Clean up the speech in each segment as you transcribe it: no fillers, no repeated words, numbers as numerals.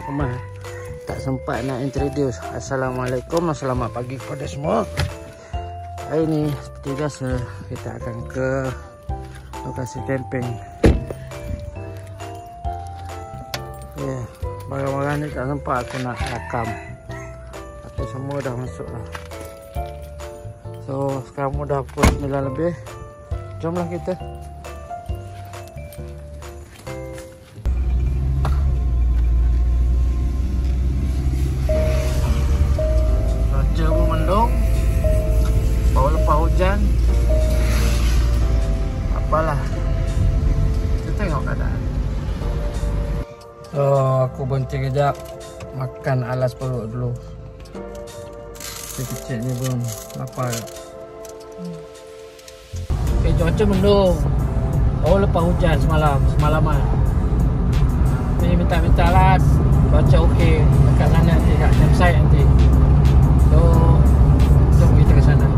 kemah. Tak sempat nak introduce. Assalamualaikum, selamat pagi kepada semua. Hari ni seperti biasa kita akan ke lokasi camping. Ya, barang-barang ni tak sempat aku nak rakam, tapi semua dah masuk lah. So sekarang dah pukul 9 lebih. Jomlah kita. Cuaca pun mendung, baru lepas hujan. Apalah, kita tengok keadaan. So aku berhenti kejap makan alas perut dulu. Kecil ni pun lapar. Okay, cuaca mendung, baru lepas hujan semalaman. Ni minta lah cuaca okey dekat sana nanti, kat campsite nanti. So jom kita ke sana.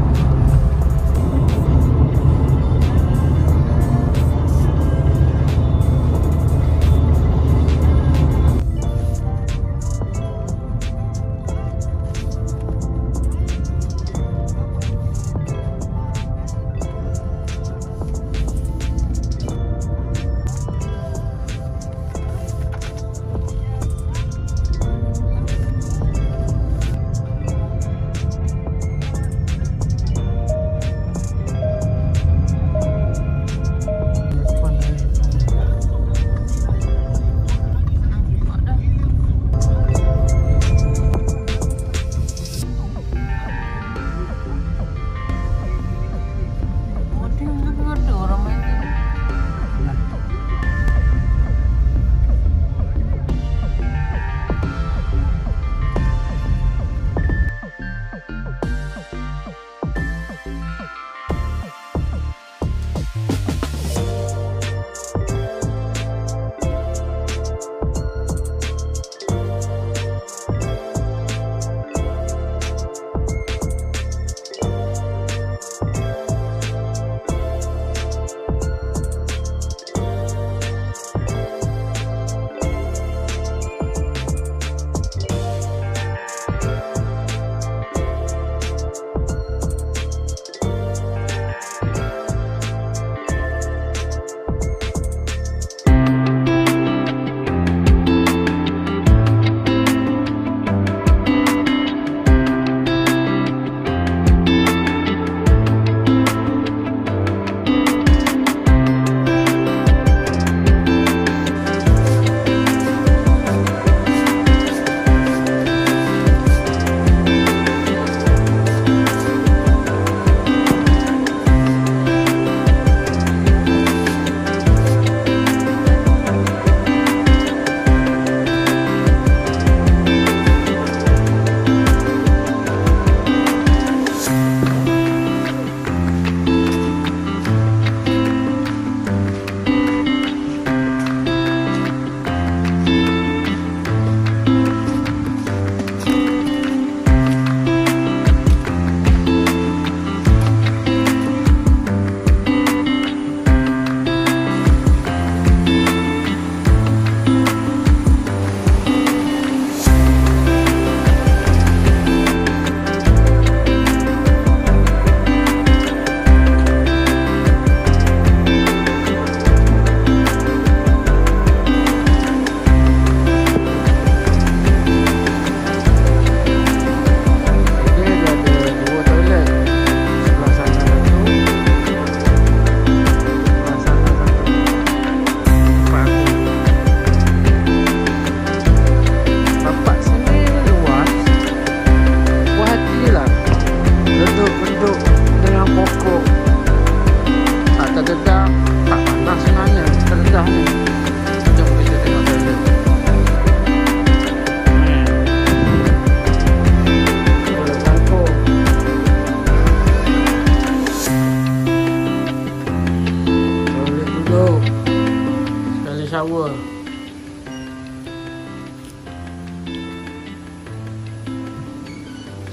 Shower.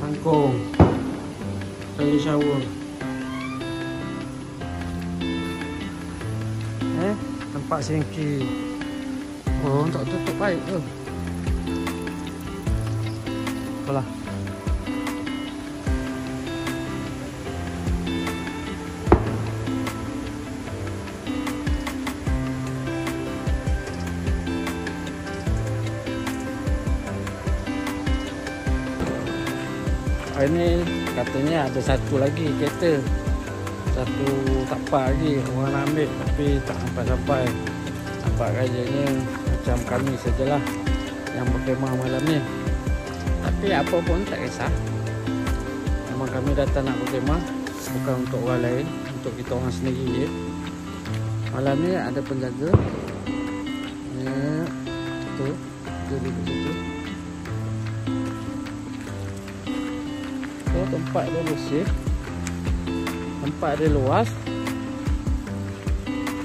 Kangkung. Sekali shower. Tempat singki. Oh, tak tutup baik tu. Apalah. Ini katanya ada satu lagi kereta, satu kapal lagi orang nak ambil tapi tak sampai-sampai. Nampak gayanya macam kami sajalah yang berkhemah malam ni. Tapi apa pun tak kisah. Memang kami datang nak berkhemah, bukan untuk orang lain, untuk kita orang sendiri je. Malam ni ada penjaga. Ya, tu di situ. Tempat dia bersih, tempat dia luas,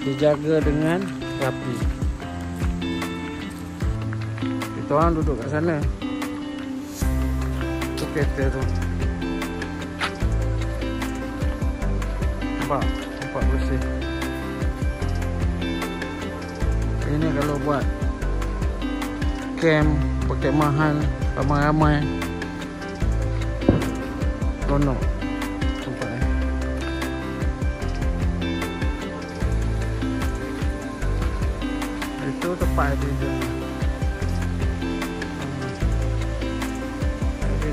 dijaga dengan rapi. Kita orang duduk kat sana. Tu kereta tu. Nampak bersih. Ini kalau buat camp, perkhemahan ramai-ramai, konok tempat ni. Itu tempat dia.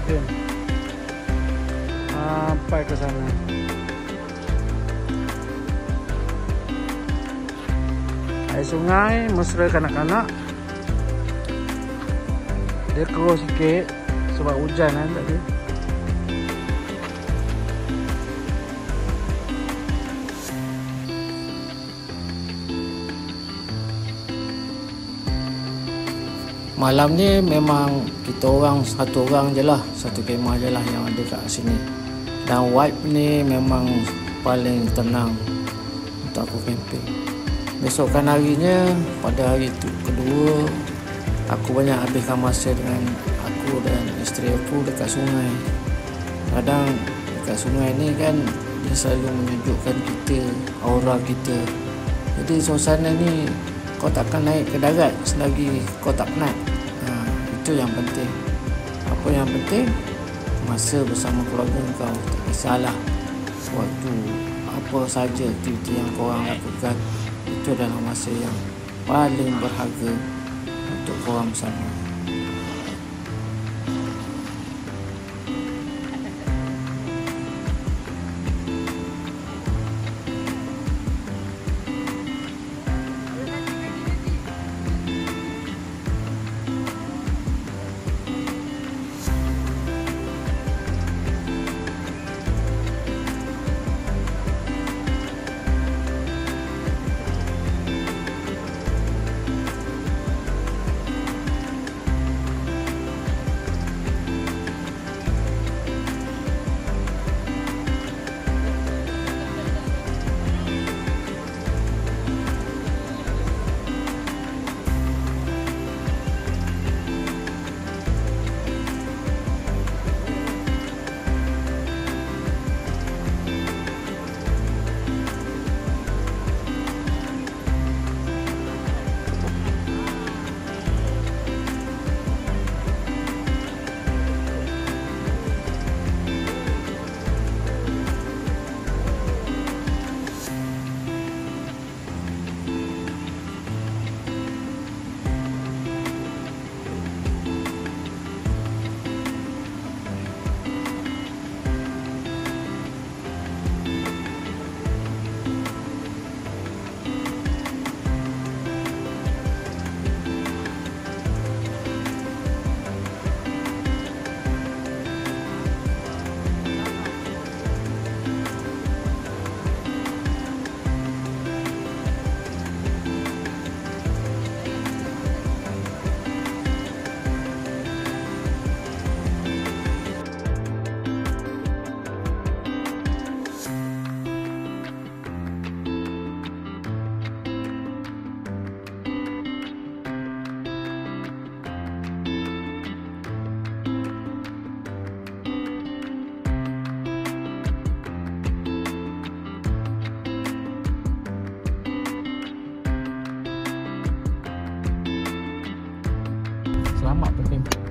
Dia sampai ke sana. Air sungai mesra kanak-kanak. Dia keruh sikit sebab hujan kan tadi. Malam ni memang kita orang satu orang je lah, satu kemah je lah yang ada kat sini. Dan vibe ni memang paling tenang untuk aku camping. Besokkan harinya, pada hari tu kedua, aku banyak habiskan masa dengan aku dan isteri aku dekat sungai. Kadang dekat sungai ni kan dia selalu menyejukkan kita, aura kita. Jadi suasana ni kau takkan naik ke darat selagi kau tak penat. Itu yang penting. Apa yang penting? Masa bersama keluarga kau. Tak kisahlah waktu apa saja aktiviti yang kau orang lakukan, itu adalah masa yang paling berharga untuk kau orang bersama. Selamat bercamping.